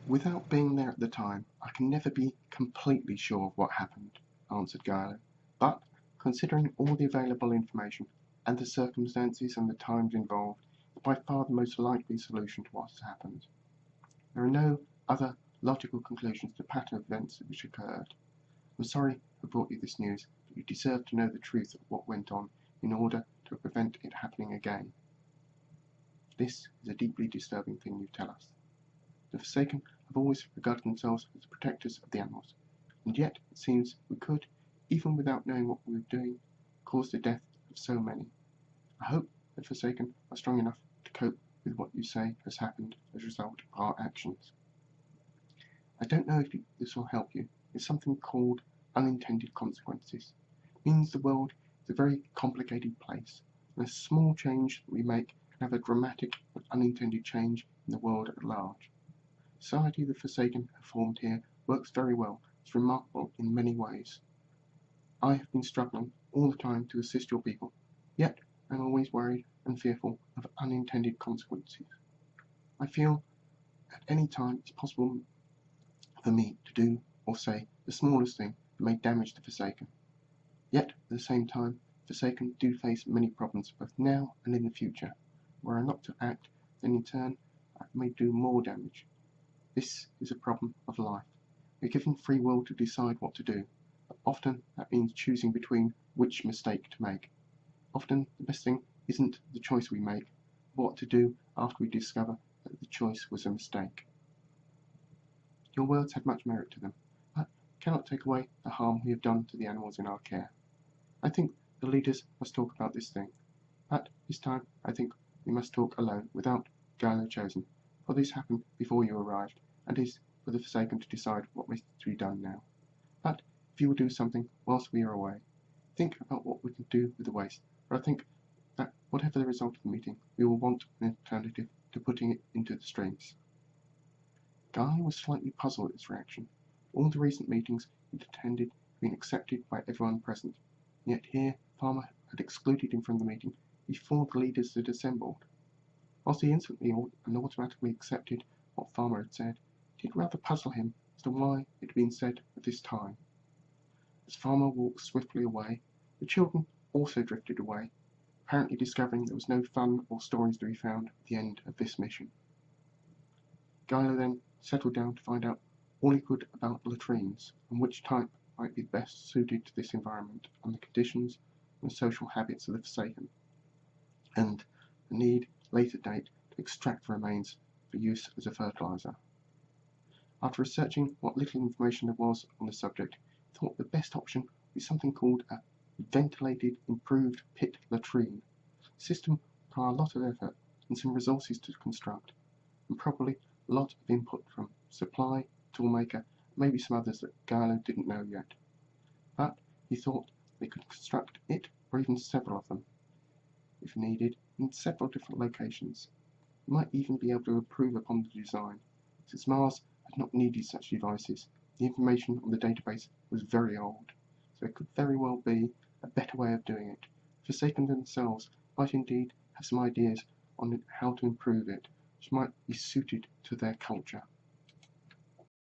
Without being there at the time, I can never be completely sure of what happened, answered Gilo. But, considering all the available information, and the circumstances and the times involved, it's by far the most likely solution to what has happened. There are no other logical conclusions to the pattern of events which occurred. I'm sorry I brought you this news, but you deserve to know the truth of what went on in order to prevent it happening again. This is a deeply disturbing thing you tell us. The Forsaken have always regarded themselves as the protectors of the animals, and yet it seems we could, even without knowing what we were doing, cause the death of so many. I hope the Forsaken are strong enough to cope with what you say has happened as a result of our actions. I don't know if this will help you. It's something called unintended consequences. It means the world is a very complicated place, and a small change that we make can have a dramatic but unintended change in the world at large. The society the Forsaken have formed here works very well. It's remarkable in many ways. I have been struggling all the time to assist your people, yet I'm always worried and fearful of unintended consequences. I feel at any time it's possible for me to do or say the smallest thing that may damage the Forsaken. Yet, at the same time, the Forsaken do face many problems both now and in the future. Were I not to act, then in turn I may do more damage. This is a problem of life. We are given free will to decide what to do, but often that means choosing between which mistake to make. Often the best thing isn't the choice we make, but what to do after we discover that the choice was a mistake. Your words have much merit to them, but cannot take away the harm we have done to the animals in our care. I think the leaders must talk about this thing, but this time I think we must talk alone, without Gilo chosen, for this happened before you arrived, and is for the Forsaken to decide what must be done now. But if you will do something whilst we are away, think about what we can do with the waste, for I think that whatever the result of the meeting, we will want an alternative to putting it into the streams. Guy was slightly puzzled at this reaction. All the recent meetings he'd attended had been accepted by everyone present, and yet here Farmer had excluded him from the meeting before the leaders had assembled. Whilst he instantly and automatically accepted what Farmer had said, it did rather puzzle him as to why it had been said at this time. As Farmer walked swiftly away, the children also drifted away, apparently discovering there was no fun or stories to be found at the end of this mission. Gilo then settled down to find out all he could about latrines and which type might be best suited to this environment and the conditions and the social habits of the Forsaken, and the need, later date, to extract the remains for use as a fertilizer. After researching what little information there was on the subject, he thought the best option would be something called a ventilated improved pit latrine. The system required a lot of effort and some resources to construct, and probably a lot of input from supply, toolmaker, maybe some others that Gilo didn't know yet. But he thought they could construct it, or even several of them, if needed, in several different locations. He might even be able to improve upon the design. Since Mars had not needed such devices, the information on the database was very old, so it could very well be a better way of doing it. Forsaken themselves might indeed have some ideas on how to improve it, which might be suited to their culture.